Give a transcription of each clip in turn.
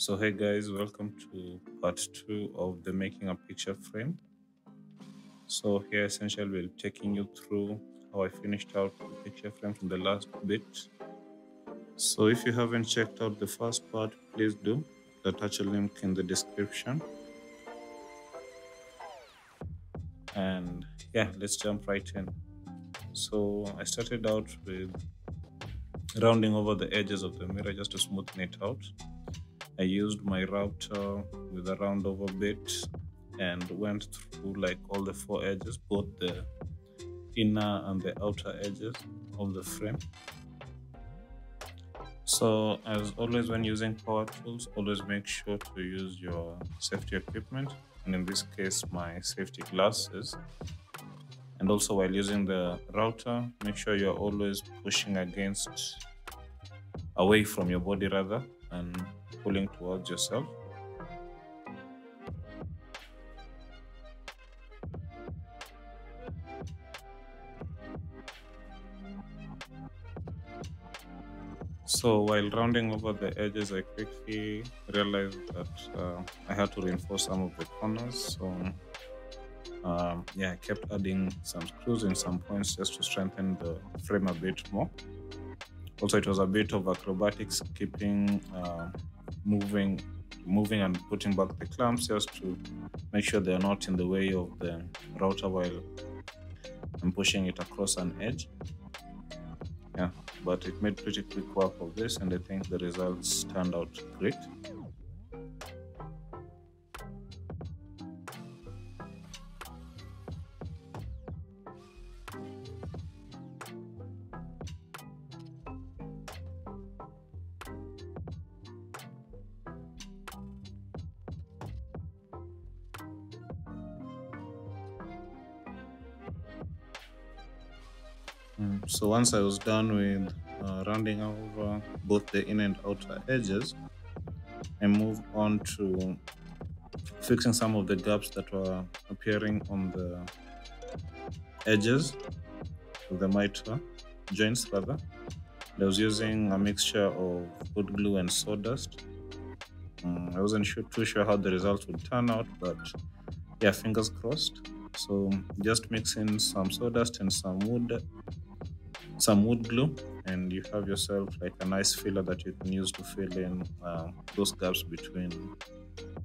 So hey guys, welcome to part 2 of the making a picture frame. So here essentially we'll be taking you through how I finished out the picture frame from the last bit. So if you haven't checked out the first part, please do. I'll attach a link in the description. And yeah, let's jump right in. So I started out with rounding over the edges of the mirror just to smoothen it out. I used my router with a round over bit and went through like all the four edges, both the inner and the outer edges of the frame. So as always when using power tools, always make sure to use your safety equipment, and in this case my safety glasses. And also while using the router, make sure you're always pushing away from your body rather, and pulling towards yourself. So while rounding over the edges, I quickly realized that I had to reinforce some of the corners. So yeah, I kept adding some screws in some points just to strengthen the frame a bit more. Also, it was a bit of acrobatics, keeping moving and putting back the clamps just to make sure they are not in the way of the router while I'm pushing it across an edge. Yeah, but it made pretty quick work of this, and I think the results turned out great. So once I was done with rounding over both the inner and outer edges, I moved on to fixing some of the gaps that were appearing on the edges of the mitre joints rather. I was using a mixture of wood glue and sawdust. I wasn't too sure how the results would turn out, but yeah, fingers crossed. So just mix in some sawdust and some wood glue, and you have yourself like a nice filler that you can use to fill in those gaps between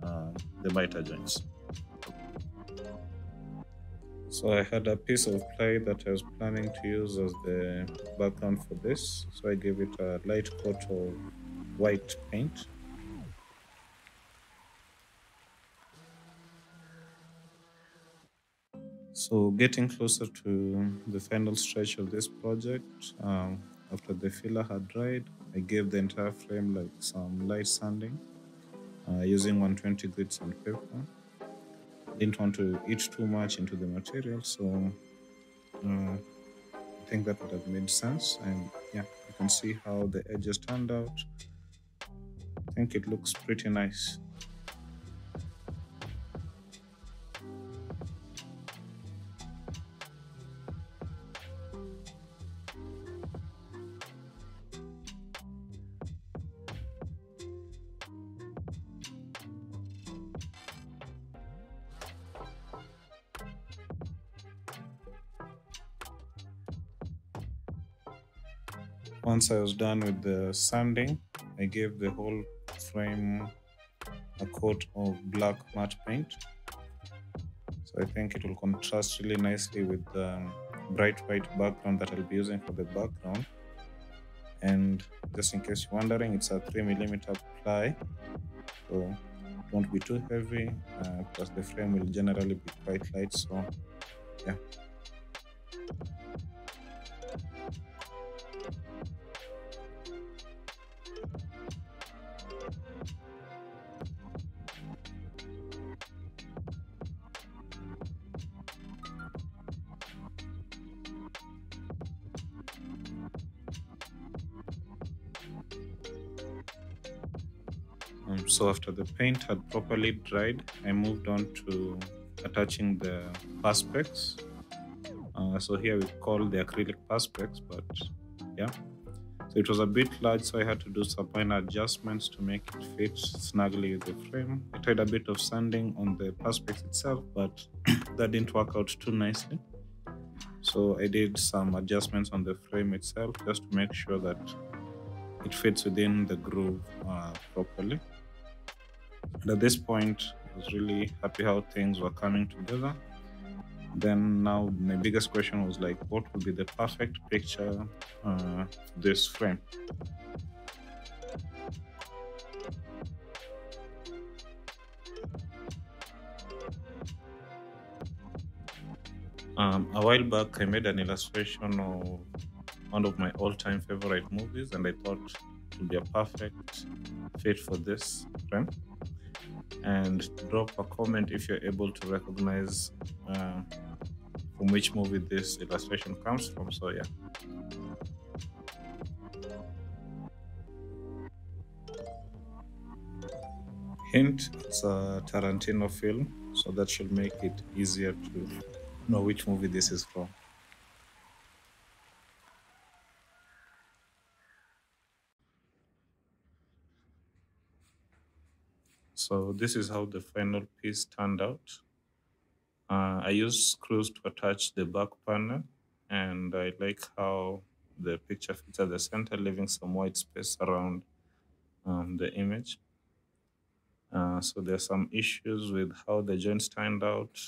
the mitre joints. So I had a piece of clay that I was planning to use as the background for this, so I gave it a light coat of white paint. So getting closer to the final stretch of this project, after the filler had dried, I gave the entire frame like some light sanding using 120 grit sandpaper. Didn't want to eat too much into the material, so I think that would have made sense. And yeah, you can see how the edges turned out. I think it looks pretty nice. Once I was done with the sanding, I gave the whole frame a coat of black matte paint. So I think it will contrast really nicely with the bright white background that I'll be using for the background. And just in case you're wondering, it's a 3mm ply, so it won't be too heavy, plus the frame will generally be quite light, so yeah. So after the paint had properly dried, I moved on to attaching the perspex. So here we call the acrylic perspex, but yeah. So it was a bit large, so I had to do some minor adjustments to make it fit snugly with the frame. I tried a bit of sanding on the perspex itself, but that didn't work out too nicely. So I did some adjustments on the frame itself just to make sure that it fits within the groove properly. And at this point, I was really happy how things were coming together. Then now my biggest question was like, what would be the perfect picture for this frame? A while back, I made an illustration of one of my all-time favorite movies, and I thought it would be a perfect fit for this frame. And drop a comment if you're able to recognize from which movie this illustration comes from. So yeah. Hint, it's a Tarantino film, so that should make it easier to know which movie this is from. So this is how the final piece turned out. I used screws to attach the back panel, and I like how the picture fits at the center, leaving some white space around the image. So there's some issues with how the joints turned out,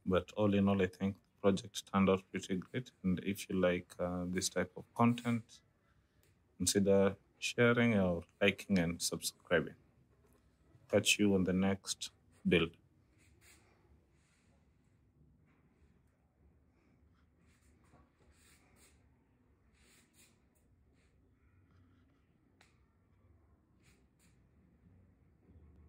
but all in all, I think the project turned out pretty great. And if you like this type of content, consider sharing or liking and subscribing. Catch you on the next build.